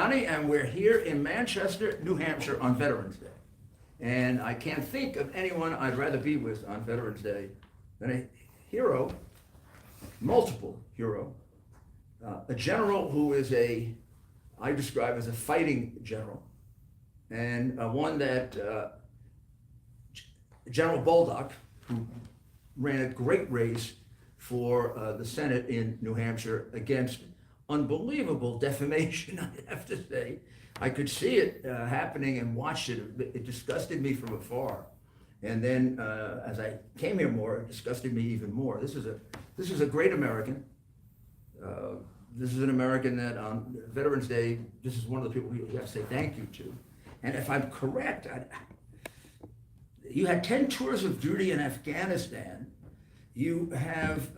Giuliani, and we're here in Manchester, New Hampshire on Veterans Day. And I can't think of anyone I'd rather be with on Veterans Day than a hero, multiple hero, a general who is I describe as a fighting general, and one that General Bolduc, who ran a great race for the Senate in New Hampshire against unbelievable defamation, I have to say. I could see it happening and watched it. It disgusted me from afar. And then as I came here more, it disgusted me even more. This is a great American. This is an American that on Veterans Day, this is one of the people we have to say thank you to. And if I'm correct, you had 10 tours of duty in Afghanistan. You have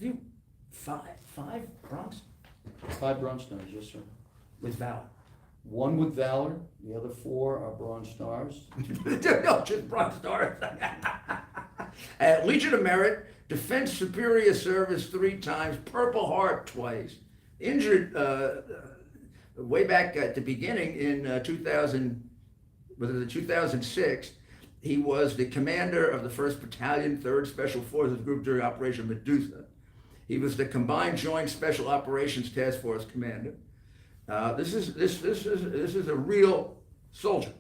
you five bronze? 5 Bronze Stars, yes, sir. With valor. 1 with Valor, the other 4 are Bronze Stars. No, just Bronze Stars. Legion of Merit, Defense Superior Service 3 times, Purple Heart twice. Injured way back at the beginning in 2006. He was the commander of the 1st Battalion, 3rd Special Forces Group during Operation Medusa. He was the Combined Joint Special Operations Task Force commander. This is a real soldier.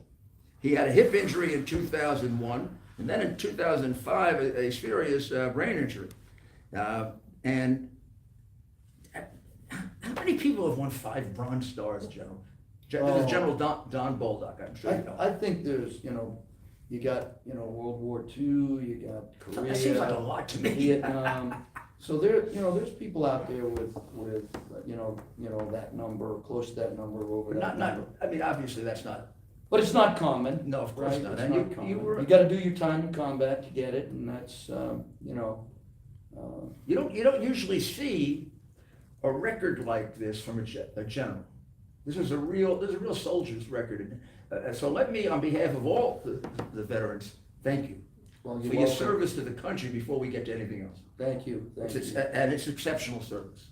He had a hip injury in 2001, and then in 2005 a serious brain injury. And how many people have won 5 Bronze Stars, General? This is General Don Bolduc, I'm sure you know. I think there's, you got, World War II, you got Korea. That seems like a lot to me. Vietnam. So there's people out there with that number, close to that number, over that number. I mean, obviously that's not. But it's not common. No, of course right? not. It's And not common. You got to do your time in combat to get it, and that's You don't usually see a record like this from a general. This is a real soldier's record. So let me, on behalf of all the veterans, thank you well, for your service to the country before we get to anything else. Thank you. And it's exceptional service.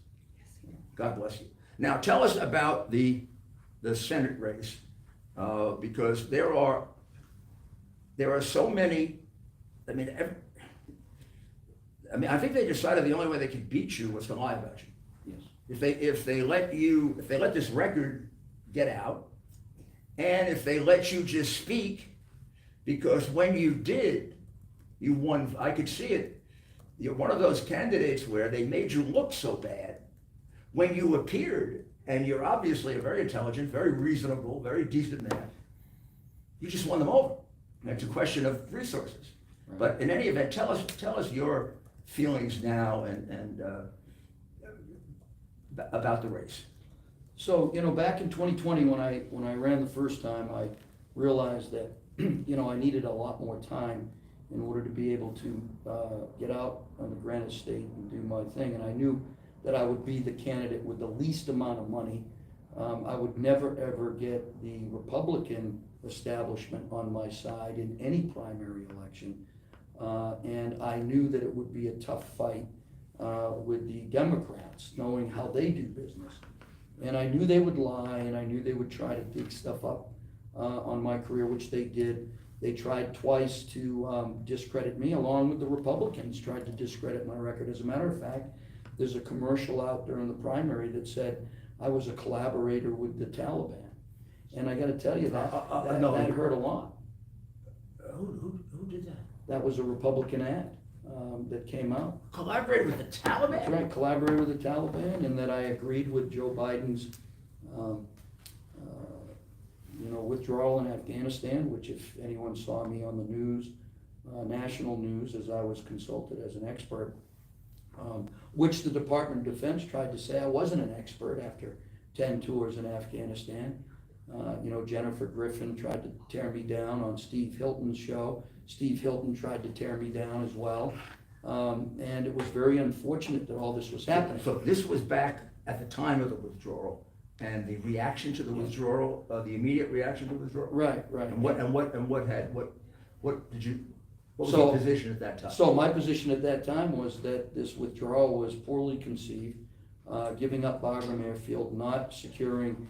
God bless you. Now tell us about the Senate race, because there are so many. I mean, I think they decided the only way they could beat you was to lie about you. Yes. If they let this record get out, and if they let you just speak, because when you did, you won. I could see it. You're one of those candidates where they made you look so bad when you appeared, and you're obviously a very intelligent, very reasonable, very decent man. You just won them over. It's a question of resources. Right. But in any event, tell us your feelings now and about the race. So, back in 2020, when I ran the first time, I realized that, I needed a lot more time in order to be able to get out on the Granite State and do my thing. And I knew that I would be the candidate with the least amount of money. I would never, ever get the Republican establishment on my side in any primary election. And I knew that it would be a tough fight with the Democrats, knowing how they do business. And I knew they would lie, and I knew they would try to dig stuff up on my career, which they did. They tried twice to discredit me, along with the Republicans tried to discredit my record. As a matter of fact, there's a commercial out there in the primary that said I was a collaborator with the Taliban. And I gotta tell you, that hurt a lot. Who did that? That was a Republican ad that came out. Collaborated with the Taliban? That's right, collaborated with the Taliban, and that I agreed with Joe Biden's withdrawal in Afghanistan, which if anyone saw me on the news, national news, as I was consulted as an expert, which the Department of Defense tried to say I wasn't an expert after 10 tours in Afghanistan. Jennifer Griffin tried to tear me down on Steve Hilton's show. Steve Hilton tried to tear me down as well. And it was very unfortunate that all this was happening. So this was back at the time of the withdrawal, and the reaction to the withdrawal, the immediate reaction to the withdrawal. Right. And what was your position at that time? So my position at that time was that this withdrawal was poorly conceived, giving up Bagram Airfield, not securing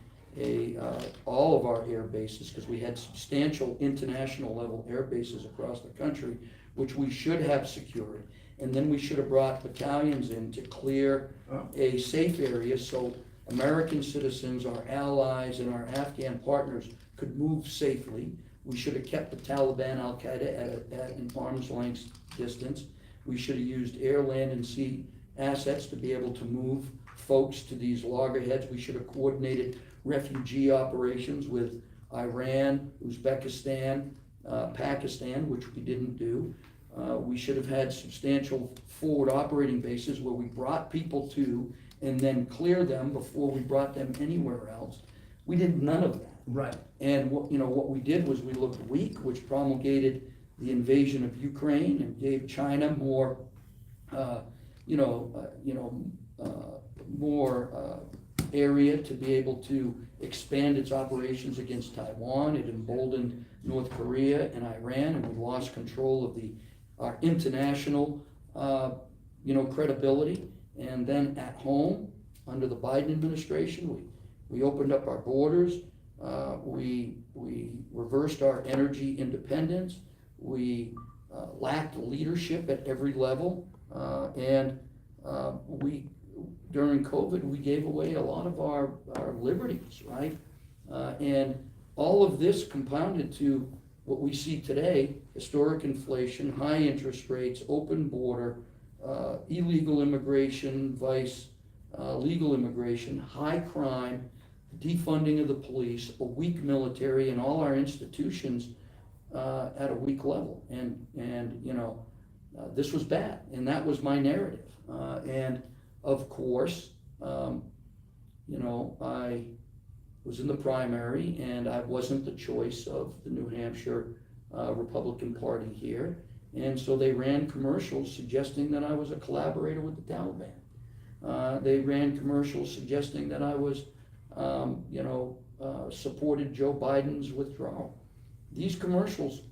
all of our air bases, because we had substantial international level air bases across the country, which we should have secured. And then we should have brought battalions in to clear a safe area so American citizens, our allies, and our Afghan partners could move safely. We should have kept the Taliban, Al-Qaeda at an arm's length distance. We should have used air, land, and sea assets to be able to move folks to these loggerheads. We should have coordinated refugee operations with Iran, Uzbekistan, Pakistan, which we didn't do. We should have had substantial forward operating bases where we brought people to and then clear them before we brought them anywhere else. We did none of that. Right. And what we did was we looked weak, which promulgated the invasion of Ukraine and gave China more, more area to be able to expand its operations against Taiwan. It emboldened North Korea and Iran, and we lost control of our international, credibility. And then at home, under the Biden administration, we opened up our borders. We reversed our energy independence. We lacked leadership at every level. During COVID, we gave away a lot of our liberties, right? And all of this compounded to what we see today: historic inflation, high interest rates, open border, illegal immigration, vice legal immigration, high crime, defunding of the police, a weak military, and all our institutions at a weak level. And this was bad, and that was my narrative. And of course, I was in the primary, and I wasn't the choice of the New Hampshire Republican Party here. And so they ran commercials suggesting that I was a collaborator with the Taliban. They ran commercials suggesting that I was, supported Joe Biden's withdrawal. These commercials,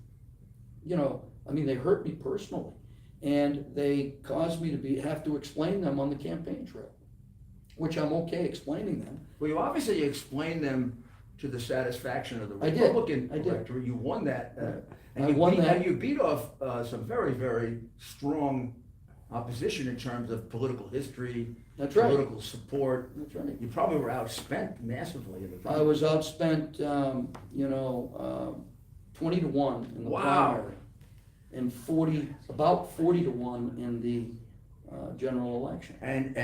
they hurt me personally. And they caused me to have to explain them on the campaign trail, which I'm okay explaining them. Well, you obviously explained them to the satisfaction of the I did. Republican I did. electorate. You won that. I won that. And you beat off some very, very strong opposition in terms of political history, That's right. political support. That's right. You probably were outspent massively in the I primary. was outspent, 20 to 1 in the Wow. primary, and about 40 to 1 in the general election. And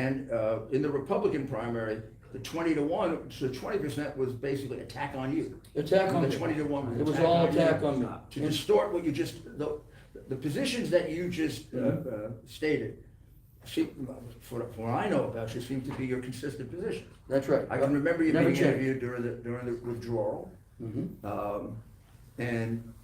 in the Republican primary, the 20 to 1, so 20% was basically attack on you. Attack on And me. the 20 to 1 was It was attack all on attack you. on me. To distort what you just, the positions that you just stated, for what I know about you, seem to be your consistent positions. That's right. I can remember you Never being changed. interviewed during the withdrawal. Mhm. And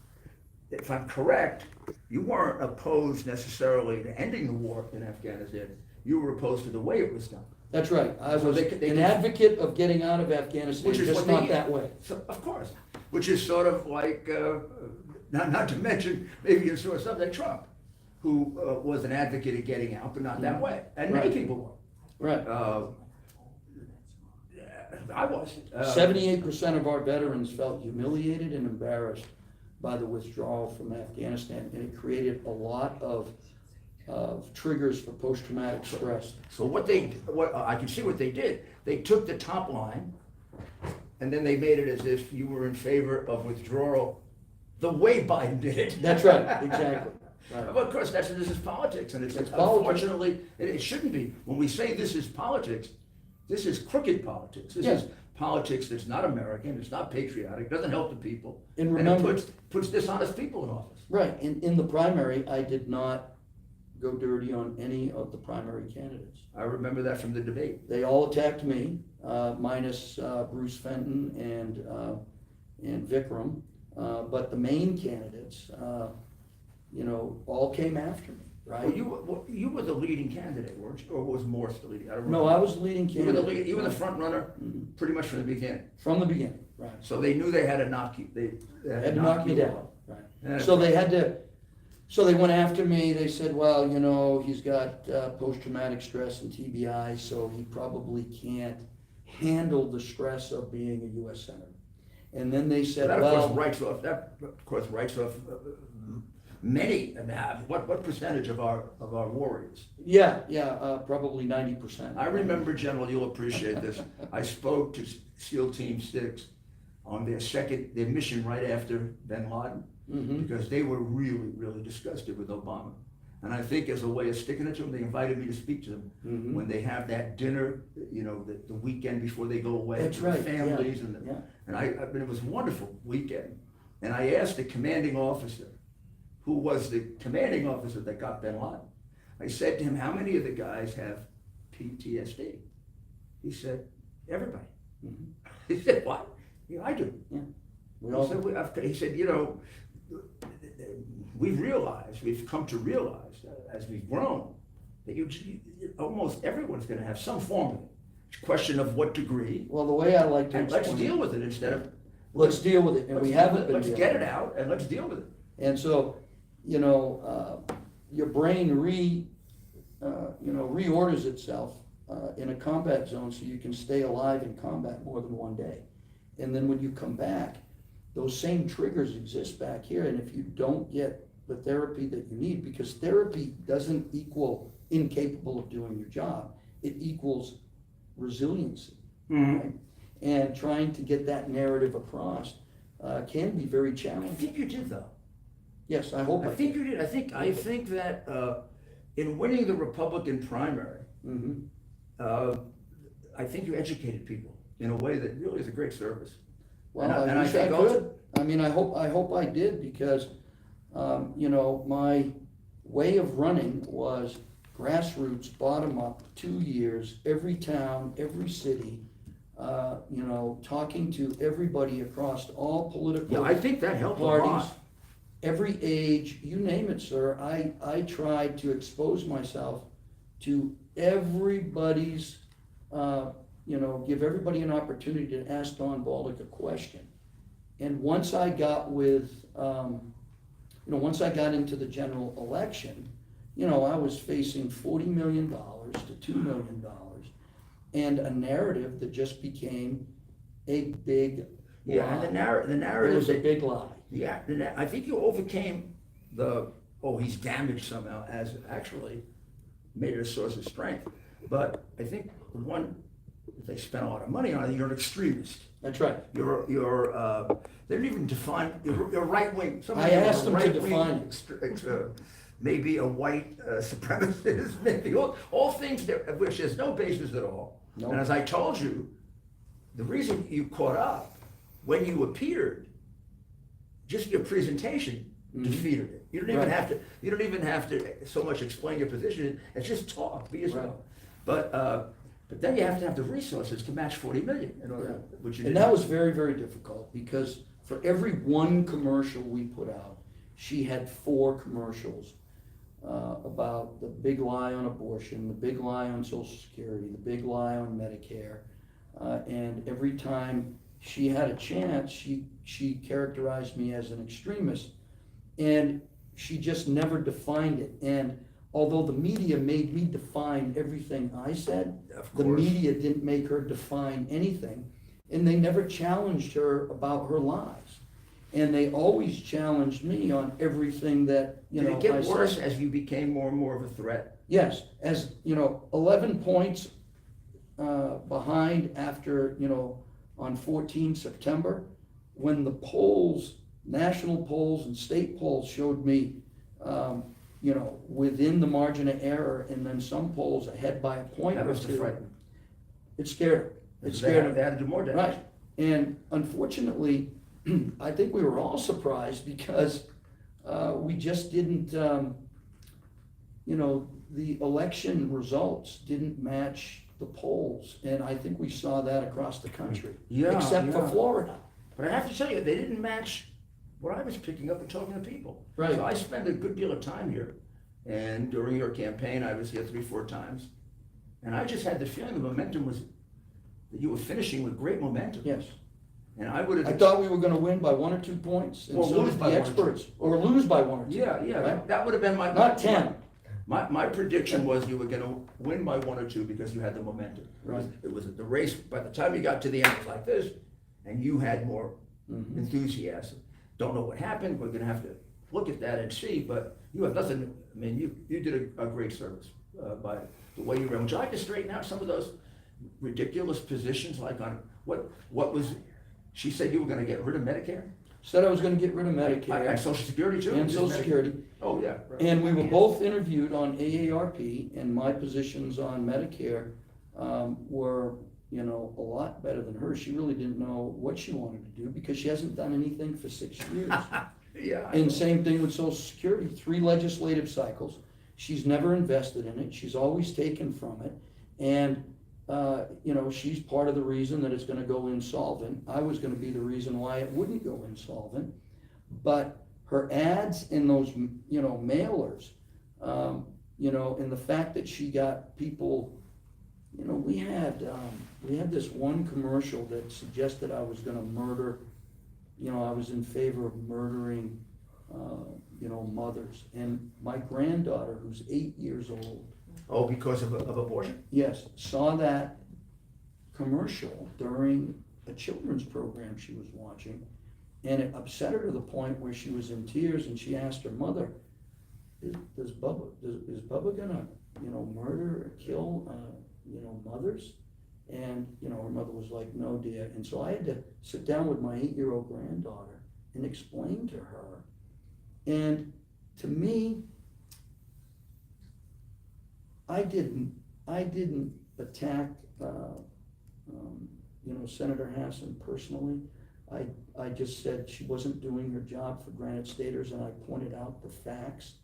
if I'm correct, you weren't opposed necessarily to ending the war in Afghanistan. You were opposed to the way it was done. That's right. I So was they an advocate of getting out of Afghanistan, Which is just what not they- that way. So, of course, which is sort of like, not to mention, maybe you saw something like Trump, who was an advocate of getting out, but not that way. And many Right. people were. Right. I was. 78% of our veterans felt humiliated and embarrassed by the withdrawal from Afghanistan, and it created a lot of triggers for post-traumatic stress. So what I can see what they did. They took the top line, and then they made it as if you were in favor of withdrawal the way Biden did it. That's right, exactly. Right. Well, of course, this is politics, and it's politics. unfortunately, it shouldn't be. When we say this is politics, this is crooked politics. This Yes. is politics that's not American, it's not patriotic, doesn't help the people. And it remember- puts dishonest people in office. Right, in the primary, I did not go dirty on any of the primary candidates. I remember that from the debate. They all attacked me, minus Bruce Fenton and Vikram. But the main candidates, all came after me, right? Well, you were the leading candidate, weren't you? Or was Morse the leading? I don't No, remember. I was the leading You were the candidate. you were the front runner, Mhm. pretty much from the beginning. From the beginning, right. So they knew they had to knock you. They Had to knock me you down, off. right. Yeah. So they went after me. They said, well, he's got post-traumatic stress and TBI, so he probably can't handle the stress of being a US Senator. And then they said, That, of well. course, writes off many, and what percentage of our warriors? Yeah, probably 90%. I remember, General, you'll appreciate this. I spoke to SEAL Team 6 on their mission right after bin Laden, because they were really, really disgusted with Obama. And I think as a way of sticking it to them, they invited me to speak to them when they have that dinner, the weekend before they go away. That's with right, their families, yeah. and it was a wonderful weekend. And I asked the commanding officer, who was the commanding officer that got bin Laden. I said to him, how many of the guys have PTSD? He said, everybody. He said, what? Yeah, I do. Yeah. He said, we've come to realize as we've grown that almost everyone's going to have some form of it. It's a question of what degree. Well, the way I like to And let's explain deal with it instead of. Let's deal with it, and we haven't been Let's dealing get with it out and let's deal with it. And so, your brain reorders itself in a combat zone so you can stay alive in combat more than one day. And then when you come back, those same triggers exist back here, and if you don't get the therapy that you need, because therapy doesn't equal incapable of doing your job, it equals resiliency, right? And trying to get that narrative across can be very I challenging. think you did though. Yes, I hope I think you did. I think that in winning the Republican primary, I think you educated people in a way that really is a great service. Well, And I I wish I think also- could. I mean, I hope I did, because, my way of running was grassroots, bottom up, 2 years, every town, every city, talking to everybody across all political Yeah, I think that helped a parties, lot. every age, you name it, sir. I tried to expose myself to everybody's, give everybody an opportunity to ask Don Bolduc a question. And once I got once I got into the general election, I was facing $40 million to $2 million, and a narrative that just became a big lie. Yeah, and the It narrative. was a big lie. Yeah, I think you overcame he's damaged somehow, as actually made it a source of strength. But I think they spent a lot of money on it, you're an extremist. That's right. They didn't even define, you're right wing. I asked them to define it. Maybe a white supremacist, maybe all things of which there's no basis at all. Nope. And as I told you, the reason you caught up, when you appeared, just your presentation defeated it. You don't even have to so much explain your position, it's just talk, be yourself. Right. But then you have to have the resources to match 40 million in order, which you And didn't. that was very, very difficult, because for every one commercial we put out, she had 4 commercials about the big lie on abortion, the big lie on Social Security, the big lie on Medicare. And every time she had a chance, she characterized me as an extremist, and she just never defined it. And although the media made me define everything I said, the media didn't make her define anything, and they never challenged her about her lies. And they always challenged me on everything that, Did it get I worse said. as you became more and more of a threat? Yes, as, 11 points behind after, on 14 September, when the polls, national polls and state polls showed me, within the margin of error, and then some polls ahead by a point That or was the two. frightening. It scared her. It They scared her. had to do more damage. Right, and unfortunately, I think we were all surprised, because we just didn't, the election results didn't match the polls, and I think we saw that across the country. Yeah, Except for yeah. Florida. But I have to tell you, they didn't match what I was picking up and talking to people. Right. So I spent a good deal of time here, and during your campaign, I was here 3-4 times. And I just had the feeling the momentum was, that you were finishing with great momentum. Yes. And I would have. I thought we were gonna win by 1 or 2 points, and Or so lose did by the 1 or 2. experts, or lose by 1 or 2. Yeah, right? that would have been my. Not 10. My prediction was you were gonna win by 1 or 2 because you had the momentum. Right. It was the race, by the time you got to the end, it was like this, and you had more Mhm. enthusiasm. Don't know what happened, we're gonna have to look at that and see, but you have nothing, I mean, you did a great service, by the way you ran. Would you like to straighten out some of those ridiculous positions, like on, what was, she said you were gonna get rid of Medicare? Said I was gonna get rid of And Medicare Social Security too? and Just Social Medicare? Security. Oh, yeah. Right. And we were both interviewed on AARP, and my positions on Medicare were, you know, a lot better than hers. She really didn't know what she wanted to do because she hasn't done anything for 6 years. Yeah. And same thing with Social Security, 3 legislative cycles. She's never invested in it. She's always taken from it. And, you know, she's part of the reason that it's gonna go insolvent. I was gonna be the reason why it wouldn't go insolvent. But her ads in those, you know, mailers, you know, and the fact that she got people, you know, we had this one commercial that suggested I was gonna murder, you know, I was in favor of murdering, you know, mothers. And my granddaughter, who's 8 years old, Oh, because of abortion? yes, saw that commercial during a children's program she was watching, and it upset her to the point where she was in tears, and she asked her mother, is Bubba gonna, you know, murder or kill, you know, mothers? And, you know, her mother was like, no, dear. And so I had to sit down with my 8-year-old granddaughter and explain to her. And to me, I didn't attack, you know, Senator Hassan personally. I just said she wasn't doing her job for Granite Staters, and I pointed out the facts.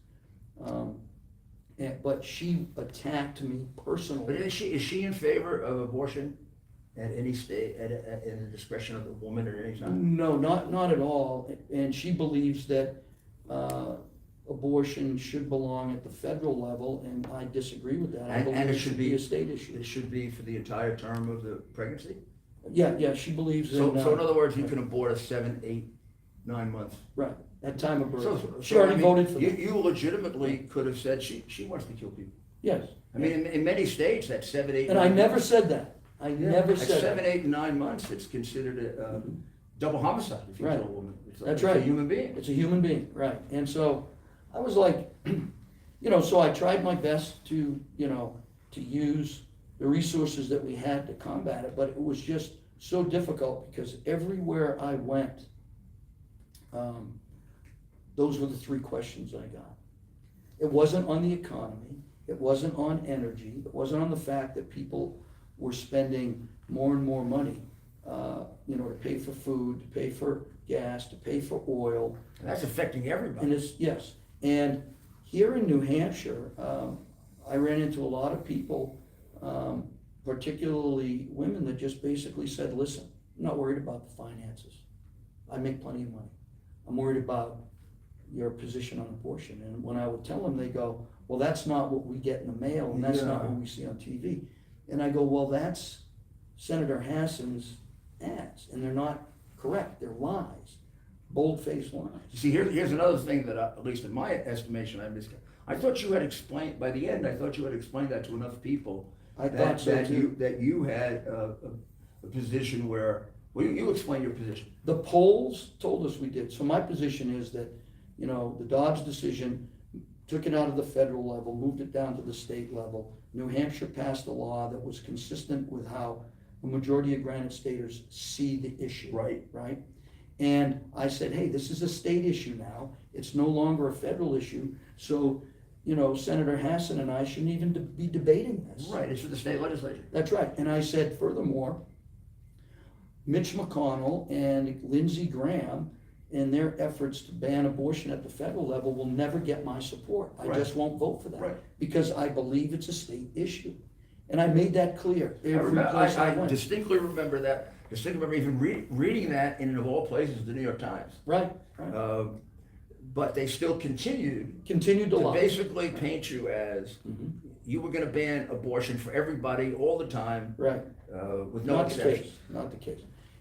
But she attacked me personally. But is she in favor of abortion at any state, in the discretion of the woman at any time? No, not at all. And she believes that abortion should belong at the federal level, and I disagree with that. I And believe it it should be a state issue. It should be for the entire term of the pregnancy? Yeah, she believes in. So in other words, you can abort a 7, 8, 9 months. Right, at time of birth. So She already I mean, voted for that. You legitimately could have said she wants to kill people. Yes. I mean, in many states, that's 7, 8, And I 9 never months. said that. I never At said 7, that. 8, and 9 months, it's considered a double homicide if you Right. kill a woman. That's It's right. a human being. It's a human being, right. And so I was like, you know, so I tried my best to, you know, to use the resources that we had to combat it, but it was just so difficult because everywhere I went, those were the 3 questions I got. It wasn't on the economy, it wasn't on energy, it wasn't on the fact that people were spending more and more money, you know, to pay for food, to pay for gas, to pay for oil. And that's affecting everybody. And it's, yes, and here in New Hampshire, I ran into a lot of people, particularly women, that just basically said, listen, I'm not worried about the finances. I make plenty of money. I'm worried about your position on abortion. And when I would tell them, they go, well, that's not what we get in the mail, and that's not what we see on TV. And I go, well, that's Senator Hassan's ads, and they're not correct, they're lies, bold-faced lies. You see, here's another thing that, at least in my estimation, I missed. I thought you had explained, by the end, I thought you had explained that to enough people. I thought so too. That you had a position where, well, you explain your position. The polls told us we did. So my position is that, you know, the Dobbs decision took it out of the federal level, moved it down to the state level. New Hampshire passed a law that was consistent with how the majority of Granite Staters see the issue. Right. Right? And I said, hey, this is a state issue now. It's no longer a federal issue. So, you know, Senator Hassan and I shouldn't even be debating this. Right, it's for the state legislature. That's right. And I said, furthermore, Mitch McConnell and Lindsey Graham in their efforts to ban abortion at the federal level will never get my support. I Right. just won't vote for that. Right. Because I believe it's a state issue. And I made that clear every place I I went. distinctly remember that, distinctly remember even reading that in, of all places, the New York Times. Right, right. But they still continued Continued to to lie. basically paint you as, you were gonna ban abortion for everybody all the time, Right. with no Not the exceptions. case, not the case.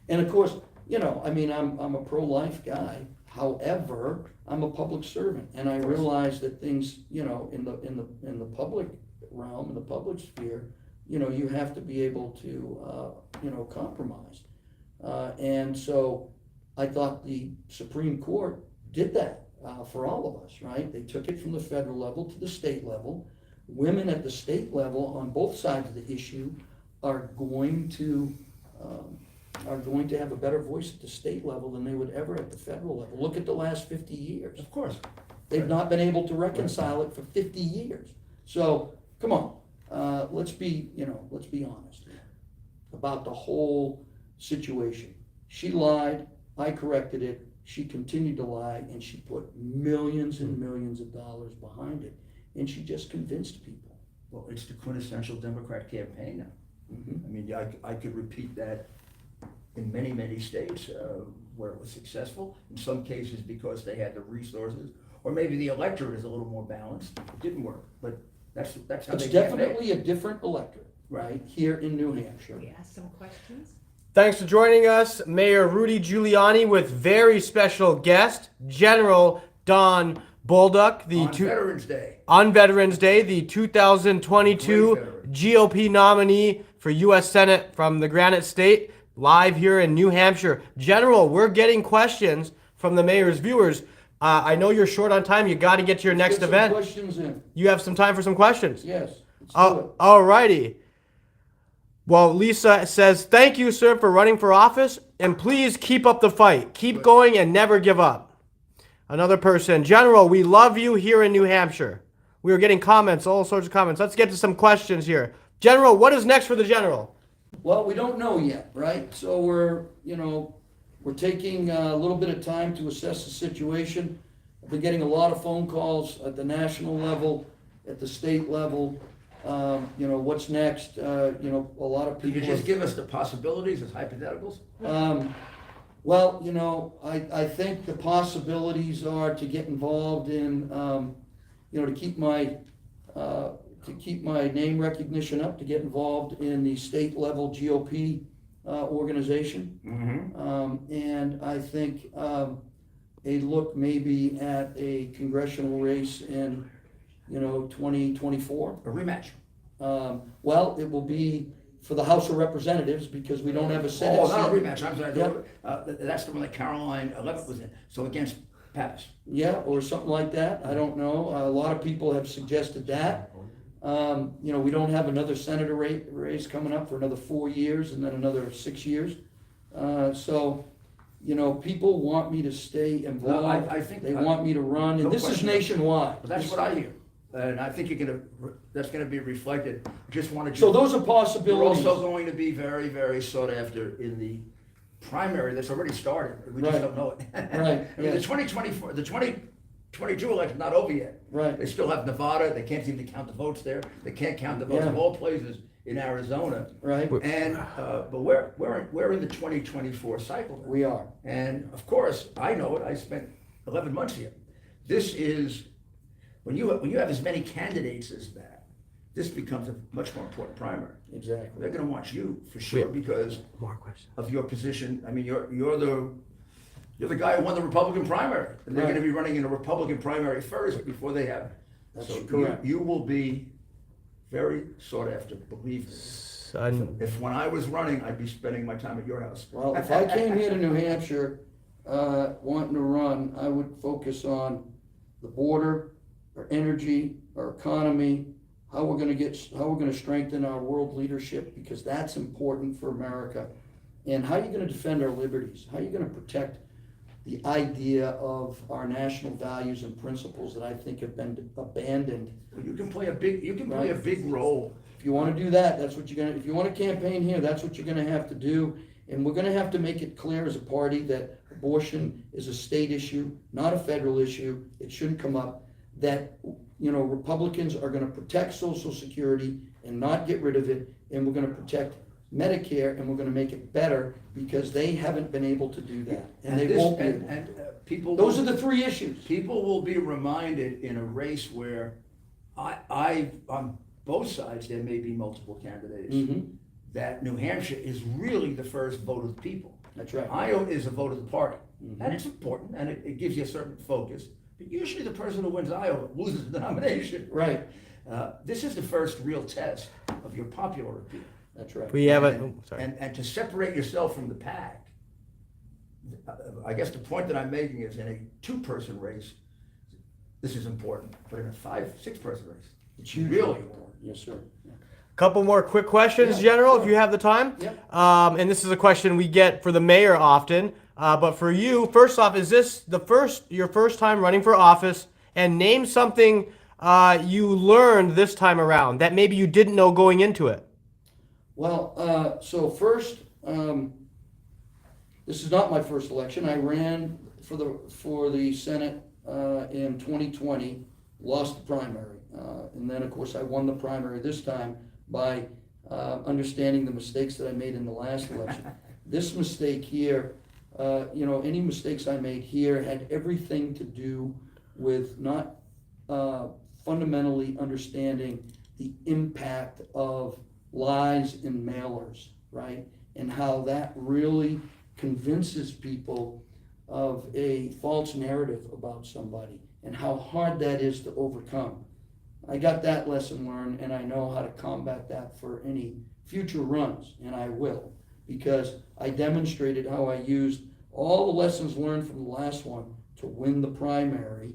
And of course, you know, I mean, I'm a pro-life guy, However, I'm a public servant, and I realize that things, you know, in the public realm, in the public sphere, you know, you have to be able to, you know, compromise. And so I thought the Supreme Court did that for all of us, right? They took it from the federal level to the state level. Women at the state level on both sides of the issue are going to have a better voice at the state level than they would ever at the federal level. Look at the last 50 years. Of course. They've not been able to reconcile it for 50 years. So, come on, let's be honest about the whole situation. She lied, I corrected it, she continued to lie, and she put millions and millions of dollars behind it. And she just convinced people. Well, it's the quintessential Democrat campaign now. Mhm. I mean, I could repeat that in many, many states where it was successful. In some cases because they had the resources, or maybe the electorate is a little more balanced. It didn't work, but that's how It's they campaign. definitely a different electorate, right, here in New Hampshire. We ask some questions. Thanks for joining us, Mayor Rudy Giuliani, with very special guest, General Don Bolduc, On Veterans Day, the 2022 Great veteran. GOP nominee for U.S. Senate from the Granite State, live here in New Hampshire. General, we're getting questions from the mayor's viewers. I know you're short on time. You got to get to your next Get some event. questions in, You have some time for some questions. yes, let's do it. All righty. Well, Lisa says, thank you, sir, for running for office, and please keep up the fight. Keep going and never give up. Another person, General, we love you here in New Hampshire. We are getting comments, all sorts of comments. Let's get to some questions here. General, what is next for the general? Well, we don't know yet, right? So we're taking a little bit of time to assess the situation. I've been getting a lot of phone calls at the national level, at the state level. What's next? A lot of Could people. you just give us the possibilities as hypotheticals? Well, I think the possibilities are to get involved in, to keep my name recognition up, to get involved in the state level GOP organization. Mm-hmm. And I think a look maybe at a congressional race in 2024. A rematch. Well, it will be for the House of Representatives because we don't have a Senate Oh, not a seat. rematch, I'm sorry. Yep. That's the one that Caroline Levitt was in, so against Pappas. Yeah, or something like that, I don't know, a lot of people have suggested that. We don't have another senator race coming up for another 4 years and then another 6 years. People want me to stay involved. I think They want me to run, no and this is question. nationwide. But that's what I hear, and I think that's gonna be reflected. Just wanted So you, those are you're possibilities. also going to be very, very sought after in the primary that's already started. We just Right. don't know it. Right, I mean, the yes. 2024, the 2022 election's not over yet. Right. They still have Nevada, they can't seem to count the votes there, they can't count the votes Yeah. of all places in Arizona. Right, And, but we're in the 2024 cycle now. we are. And of course, I know it, I spent 11 months here. This is, when you have as many candidates as that, this becomes a much more important primary. Exactly. They're gonna want you for sure because More questions. of your position. I mean, you're the guy who won the Republican primary. And they're Right. gonna be running in a Republican primary first before they have. That's So correct. you will be very sought after, believe me. Son. If when I was running, I'd be spending my time at your house. Well, if I came here to New Hampshire, wanting to run, I would focus on the border, our energy, our economy, how we're gonna strengthen our world leadership, because that's important for America. And how you're gonna defend our liberties, how you're gonna protect the idea of our national values and principles that I think have been abandoned. You can play a big role. If you wanna do that, that's what you're gonna, if you wanna campaign here, that's what you're gonna have to do. And we're gonna have to make it clear as a party that abortion is a state issue, not a federal issue. It shouldn't come up. That, Republicans are gonna protect Social Security and not get rid of it. And we're gonna protect Medicare and we're gonna make it better because they haven't been able to do that. And they won't be. And people. Those are the three issues. People will be reminded in a race where on both sides, there may be multiple candidates, Mhm. that New Hampshire is really the first vote of the people. That's right. Iowa is a vote of the party. Mhm. And it's important, and it gives you a certain focus. But usually the person who wins Iowa loses the nomination. Right. This is the first real test of your popular appeal. That's right. We have a. And, oh, sorry. and to separate yourself from the pack, I guess the point that I'm making is in a two-person race, this is important, but in a 5-6 person race, It's really hugely important. Yes, sir. Yeah. Couple more quick questions, Yeah, General, sure. if you have the time. Yep. And this is a question we get for the mayor often. But for you, first off, is this your first time running for office? And name something you learned this time around that maybe you didn't know going into it. Well, so first, this is not my first election. I ran for the Senate in 2020, lost the primary, and then of course I won the primary this time by understanding the mistakes that I made in the last election. This mistake here, any mistakes I made here had everything to do with not fundamentally understanding the impact of lies and mailers, right? And how that really convinces people of a false narrative about somebody and how hard that is to overcome. I got that lesson learned, and I know how to combat that for any future runs, and I will, because I demonstrated how I used all the lessons learned from the last one to win the primary,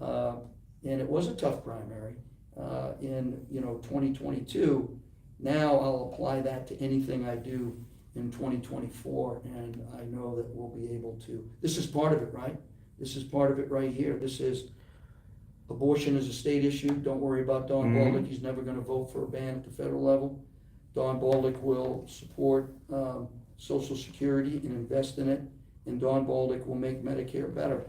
and it was a tough primary in 2022. Now I'll apply that to anything I do in 2024, and I know that we'll be able to. This is part of it, right? This is part of it right here. This is abortion is a state issue. Don't worry about Don Bolduc. He's never going to vote for a ban at the federal level. Don Bolduc will support Social Security and invest in it, and Don Bolduc will make Medicare better.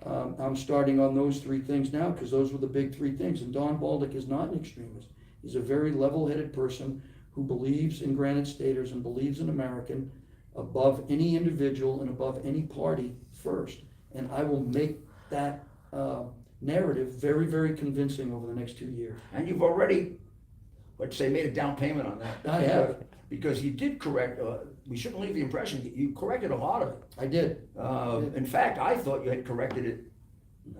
I'm starting on those three things now because those were the big three things. And Don Bolduc is not an extremist. He's a very level-headed person who believes in Granite Staters and believes in American above any individual and above any party first. And I will make that narrative very, very convincing over the next 2 years. And you've already, let's say, made a down payment on that. I have. Because you did correct, we shouldn't leave the impression that you corrected a lot of it. I did. In fact, I thought you had corrected it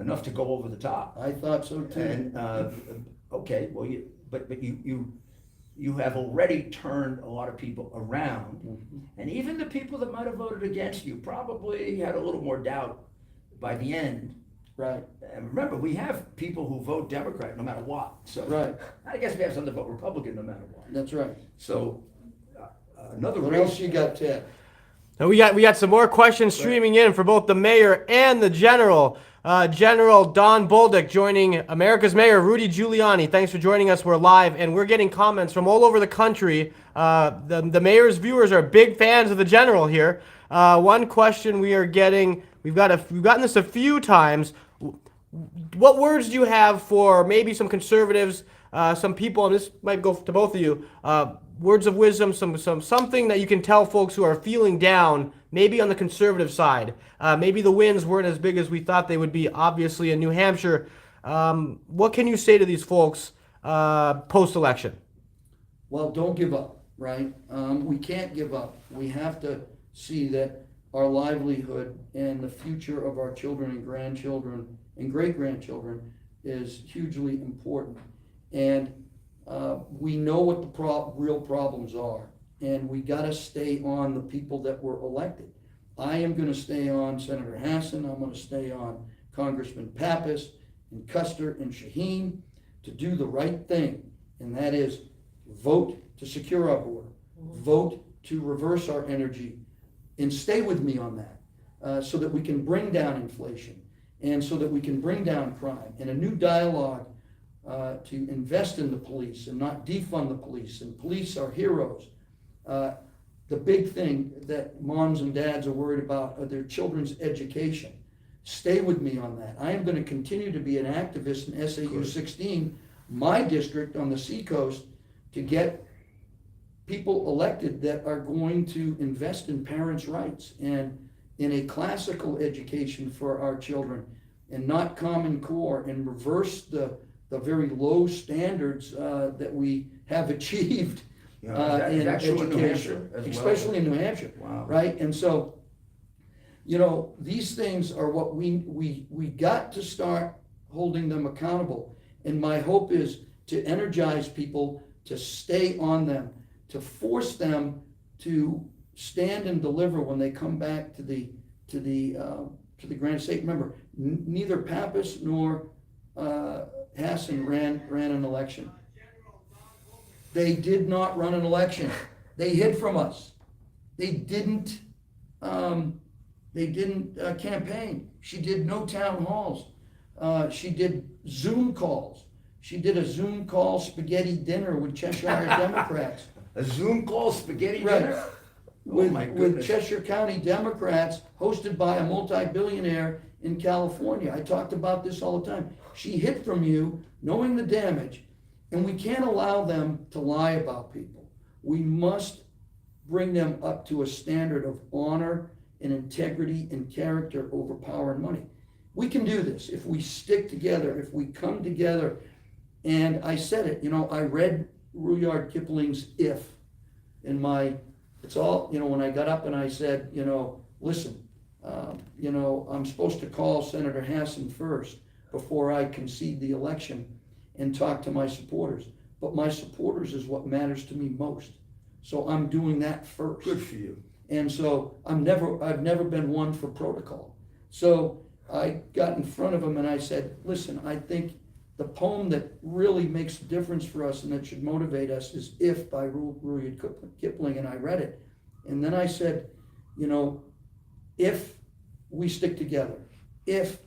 enough to go over the top. I thought so too. And, okay, well, but you have already turned a lot of people around. And even the people that might have voted against you probably had a little more doubt by the end. Right. And remember, we have people who vote Democrat no matter what. So Right. I guess we have some that vote Republican no matter what. That's right. So another What race. else you got, Ted? Now we got some more questions streaming in for both the mayor and the general. General Don Bolduc joining America's Mayor Rudy Giuliani. Thanks for joining us. We're live, and we're getting comments from all over the country. The mayor's viewers are big fans of the general here. One question we are getting, we've gotten this a few times. What words do you have for maybe some conservatives, some people, and this might go to both of you, words of wisdom, something that you can tell folks who are feeling down, maybe on the conservative side. Maybe the wins weren't as big as we thought they would be, obviously, in New Hampshire. What can you say to these folks post-election? Well, don't give up, right? We can't give up. We have to see that our livelihood and the future of our children and grandchildren and great-grandchildren is hugely important. And we know what the real problems are, and we got to stay on the people that were elected. I am going to stay on Senator Hassan. I'm going to stay on Congressman Pappas and Custer and Shaheen to do the right thing, and that is vote to secure our border, vote to reverse our energy, and stay with me on that so that we can bring down inflation and so that we can bring down crime, and a new dialogue to invest in the police and not defund the police, and police are heroes. The big thing that moms and dads are worried about are their children's education. Stay with me on that. I am going to continue to be an activist in SAU 16, my district on the seacoast, to get people elected that are going to invest in parents' rights and in a classical education for our children, and not Common Core, and reverse the very low standards that we have achieved Yeah, is in that true in New education, Hampshire as well? especially in New Hampshire. Wow. Right? And so, these things are what we got to start holding them accountable. And my hope is to energize people to stay on them, to force them to stand and deliver when they come back to the Granite State. Remember, neither Pappas nor Hassan ran an election. They did not run an election. They hid from us. They didn't campaign. She did no town halls. She did Zoom calls. She did a Zoom call spaghetti dinner with Cheshire Democrats. A Zoom call spaghetti Right. dinner? With, Oh my with goodness. Cheshire County Democrats, hosted by a multi-billionaire in California. I talked about this all the time. She hid from you, knowing the damage, and we can't allow them to lie about people. We must bring them up to a standard of honor and integrity and character over power and money. We can do this if we stick together, if we come together. And I said it, I read Rudyard Kipling's If in it's all, when I got up and I said, listen, I'm supposed to call Senator Hassan first before I concede the election and talk to my supporters. But my supporters is what matters to me most. So I'm doing that first. Good for you. And so I've never been one for protocol. So I got in front of him and I said, listen, I think the poem that really makes a difference for us and that should motivate us is If by Rudyard Kipling, and I read it. And then I said, if we stick together, if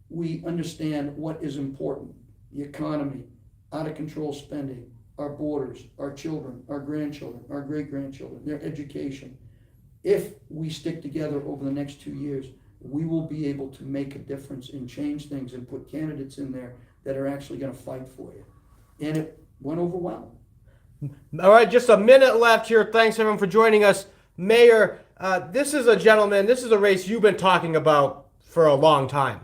we understand what is important, the economy, out of control spending, our borders, our children, our grandchildren, our great-grandchildren, their education, if we stick together over the next 2 years, we will be able to make a difference and change things and put candidates in there that are actually going to fight for you. And it went over well. All right, just a minute left here. Thanks everyone for joining us. Mayor, this is a race you've been talking about for a long time.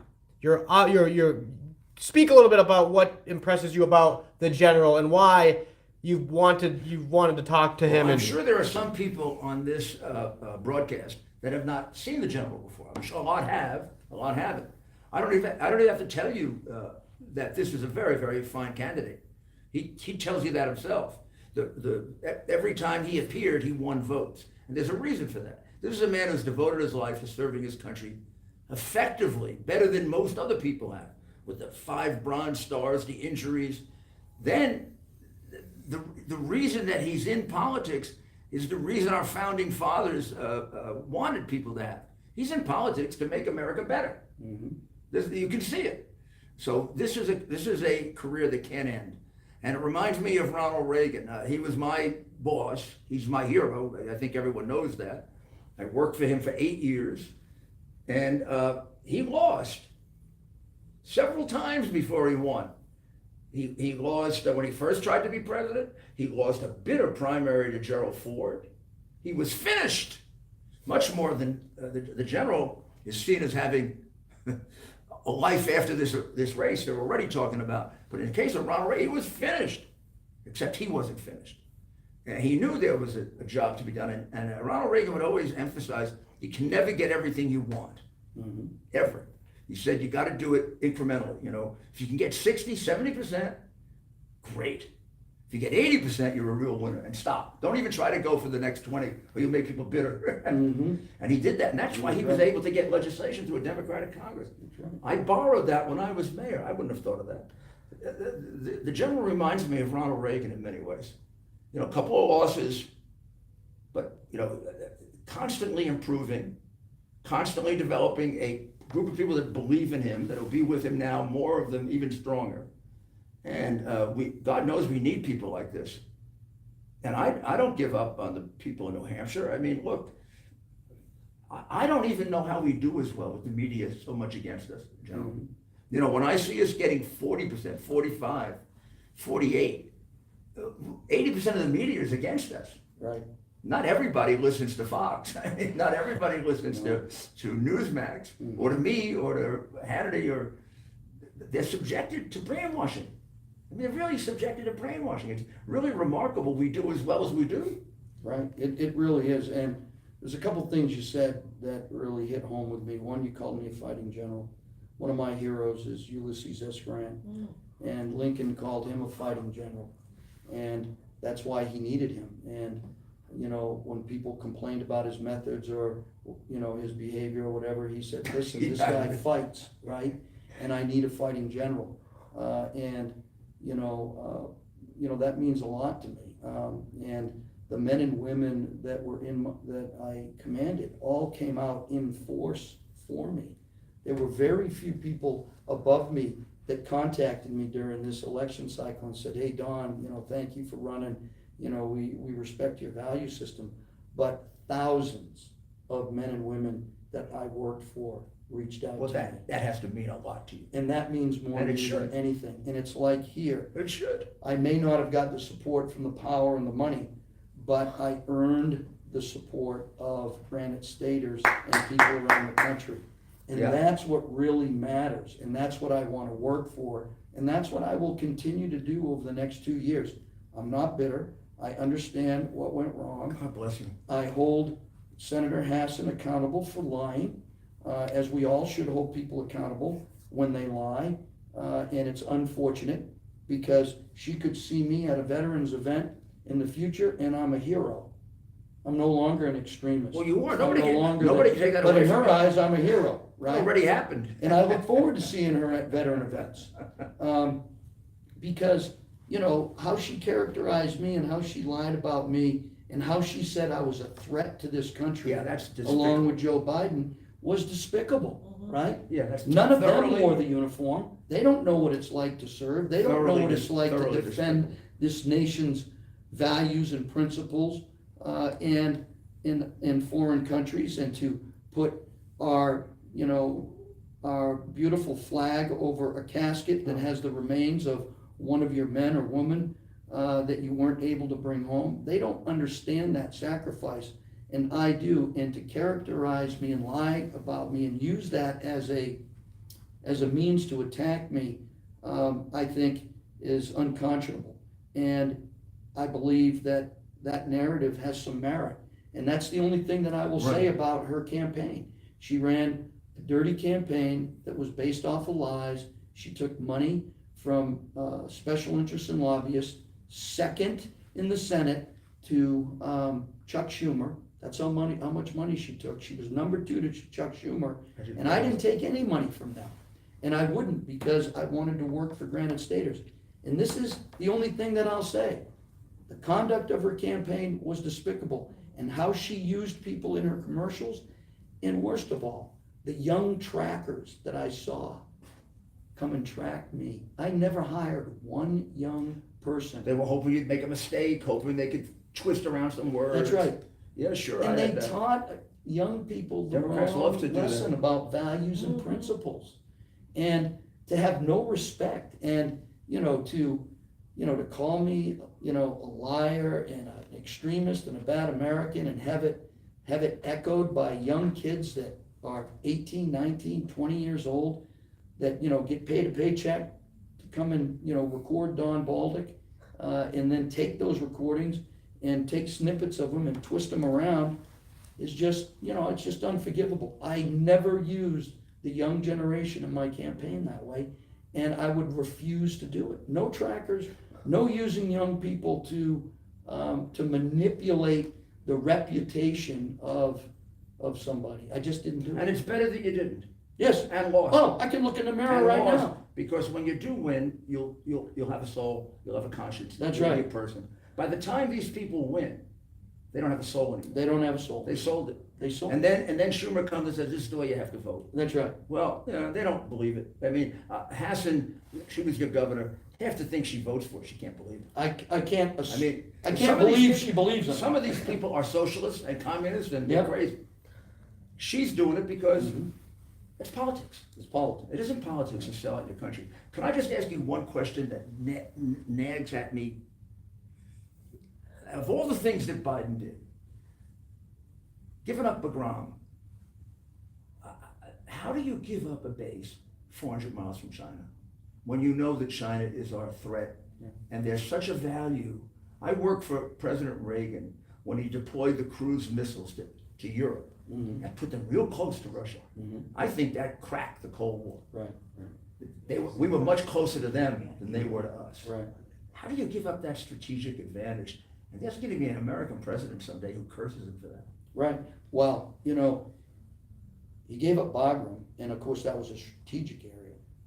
Speak a little bit about what impresses you about the general and why you've wanted to talk to him. Well, I'm sure there are some people on this broadcast that have not seen the general before. I'm sure a lot have, a lot haven't. I don't even have to tell you that this is a very, very fine candidate. He tells you that himself. Every time he appeared, he won votes. And there's a reason for that. This is a man who's devoted his life to serving his country effectively, better than most other people have, with the 5 Bronze Stars, the injuries. Then the reason that he's in politics is the reason our founding fathers wanted people to have. He's in politics to make America better. Mm-hmm. You can see it. So this is a career that can't end. And it reminds me of Ronald Reagan. He was my boss. He's my hero. I think everyone knows that. I worked for him for 8 years. And he lost several times before he won. He lost when he first tried to be president. He lost a bitter primary to Gerald Ford. He was finished. Much more than the general is seen as having a life after this race they're already talking about. But in the case of Ronald Reagan, he was finished, except he wasn't finished. And he knew there was a job to be done. And Ronald Reagan would always emphasize, you can never get everything you want, ever. He said, you got to do it incrementally. If you can get 60, 70%, great. If you get 80%, you're a real winner, and stop. Don't even try to go for the next 20, or you'll make people bitter. And he did that, and that's why he was able to get legislation through a Democratic Congress. I borrowed that when I was mayor. I wouldn't have thought of that. The general reminds me of Ronald Reagan in many ways. A couple of losses, but constantly improving, constantly developing a group of people that believe in him, that will be with him now, more of them even stronger. And God knows we need people like this. And I don't give up on the people in New Hampshire. I mean, look, I don't even know how we do as well with the media so much against us, gentlemen. When I see us getting 40%, 45, 48, 80% of the media is against us. Right. Not everybody listens to Fox. I mean, not everybody listens to Newsmax or to me or to Hannity, or they're subjected to brainwashing. I mean, they're really subjected to brainwashing. It's really remarkable we do as well as we do. Right, it really is, and there's a couple things you said that really hit home with me. One, you called me a fighting general. One of my heroes is Ulysses S. Grant, and Lincoln called him a fighting general, and that's why he needed him. And, you know, when people complained about his methods or, you know, his behavior or whatever, he said, listen, this guy fights, right? And I need a fighting general. And, that means a lot to me. And the men and women that were that I commanded all came out in force for me. There were very few people above me that contacted me during this election cycle and said, hey, Don, thank you for running. We respect your value system. But thousands of men and women that I worked for reached out to me. That has to mean a lot to you. And that means more to me than anything. And it's like here. It should. I may not have got the support from the power and the money, but I earned the support of Granite Staters and people around the country. And that's what really matters. And that's what I want to work for. And that's what I will continue to do over the next 2 years. I'm not bitter. I understand what went wrong. God bless you. I hold Senator Hassan accountable for lying, as we all should hold people accountable when they lie. And it's unfortunate because she could see me at a veterans event in the future and I'm a hero. I'm no longer an extremist. Well, you are. Nobody can take that away from me. But in from her you. eyes, I'm a hero, right? It already happened. And I look forward to seeing her at veteran events. Because, how she characterized me and how she lied about me and how she said I was a threat to this country, That's despicable. along with Joe Biden, was despicable, right? Yeah, that's None of them thoroughly- wore the uniform. They don't know what it's like to serve. They don't know Thoroughly what it's like to thoroughly defend this nation's values and principles and in foreign countries, and to put our beautiful flag over a casket that has the remains of one of your men or women that you weren't able to bring home. They don't understand that sacrifice, and I do. And to characterize me and lie about me and use that as a means to attack me, I think is unconscionable. And I believe that narrative has some merit. And that's the only thing that I will say about her campaign. She ran a dirty campaign that was based off of lies. She took money from special interests and lobbyists, second in the Senate to Chuck Schumer. That's how much money she took. She was number 2 to Chuck Schumer. And I didn't take any money from them. And I wouldn't, because I wanted to work for Granite Staters. And this is the only thing that I'll say. The conduct of her campaign was despicable, and how she used people in her commercials, and worst of all, the young trackers that I saw come and track me. I never hired one young person. They were hoping you'd make a mistake, hoping they could twist around some words. That's right. Yeah, sure. And they taught young people the Democrats wrong love to do that. lesson about values and principles, and to have no respect, and to call me a liar and an extremist and a bad American, and have it echoed by young kids that are 18, 19, 20 years old that get paid a paycheck to come and record Don Bolduc, and then take those recordings and take snippets of them and twist them around, is just it's just unforgivable. I never used the young generation in my campaign that way, and I would refuse to do it. No trackers, no using young people to manipulate the reputation of somebody. I just didn't do it. And it's better that you didn't. Yes. And lost. Oh, I can look in the mirror And right lost, now. because when you do win, you'll have a soul, you'll have a conscience. That's You'll be right. a person. By the time these people win, they don't have a soul anymore. They don't have a soul. They sold it. They sold. And then Schumer comes and says, this is the way you have to vote. That's right. Well, they don't believe it. I mean, Hassan, she was your governor. Half the things she votes for, she can't believe it. I can't. I mean, I some can't of these believe people- she believes in Some it. of these people are socialists and communists, and they're Yep. crazy. She's doing it because Mhm. it's politics. It's politics. It isn't politics to sell out your country. Can I just ask you one question that nags at me? Of all the things that Biden did, giving up Bagram, how do you give up a base 400 miles from China? when you know that China is our threat. Yeah. And there's such a value. I worked for President Reagan when he deployed the cruise missiles to Europe Mhm. and put them real close to Russia. Mhm. I think that cracked the Cold War. Right, We were much closer to them than they were to us. right. How do you give up that strategic advantage? And there's going to be an American president someday who curses him for that. Right. Well, he gave up Bagram, and of course that was a strategic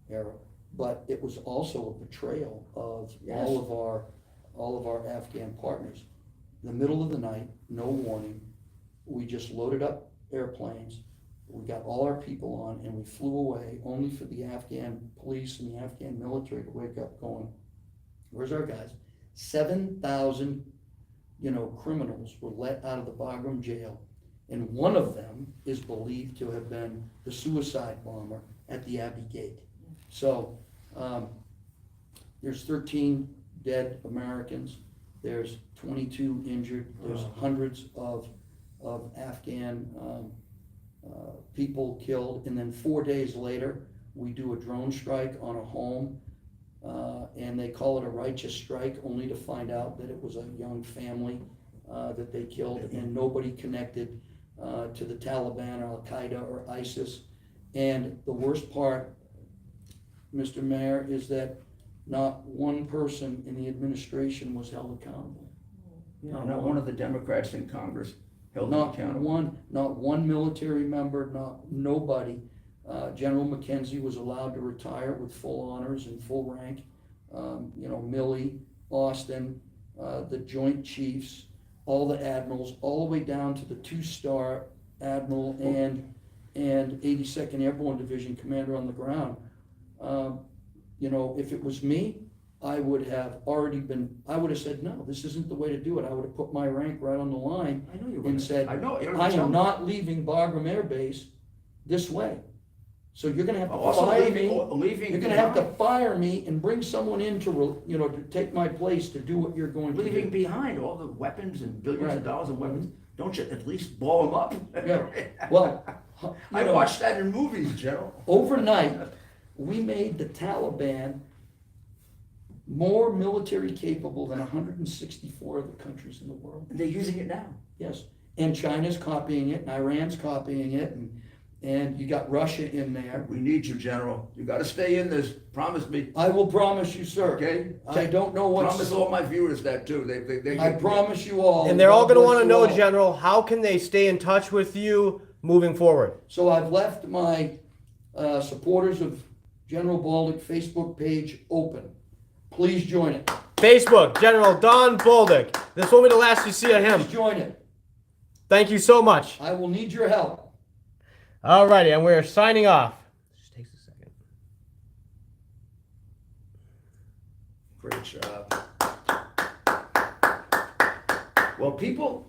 era, but it was also a betrayal of Yes. all of our Afghan partners. In the middle of the night, no warning, we just loaded up airplanes, we got all our people on, and we flew away, only for the Afghan police and the Afghan military to wake up going, where's our guys? 7,000, criminals were let out of the Bagram jail, and one of them is believed to have been the suicide bomber at the Abbey Gate. So, there's 13 dead Americans, there's 22 injured, there's hundreds of Afghan people killed, and then 4 days later, we do a drone strike on a home, and they call it a righteous strike, only to find out that it was a young family that they killed, and nobody connected to the Taliban or Al-Qaeda or ISIS. And the worst part, Mr. Mayor, is that not one person in the administration was held accountable. No, not one of the Democrats in Congress held him Not accountable. not one military member, nobody. General McKenzie was allowed to retire with full honors and full rank. Milley, Austin, the Joint Chiefs, all the admirals, all the way down to the 2-star admiral and 82nd Airborne Division commander on the ground. If it was me, I would have said, no, this isn't the way to do it. I would have put my rank right on the line I know you were. and said, I know. I am not leaving Bagram Air Base this way. So you're gonna have to Also fire leaving, me. leaving You're gonna have to behind- fire me and bring someone in to take my place to do what you're going to leaving do. behind all the weapons and billions Right. of dollars of weapons. Don't you at least blow them up? Yeah. Well, I watched that in movies, General. overnight, we made the Taliban more military capable than 164 other countries in the world. They're using it now. Yes, and China's copying it, and Iran's copying it, and you got Russia in there. We need you, General. You got to stay in this. Promise me. I will promise you, sir. Okay. I don't know what's. Promise all my viewers that too. They I promise you all. And they're all God going to bless want to you know, all. General, how can they stay in touch with you moving forward? So I've left my supporters of General Bolduc Facebook page open. Please join it. Facebook, General Don Bolduc. This won't be the last you see of him. Please join it. Thank you so much. I will need your help. Alrighty, and we're signing off. Just takes a second. Great job. Well, people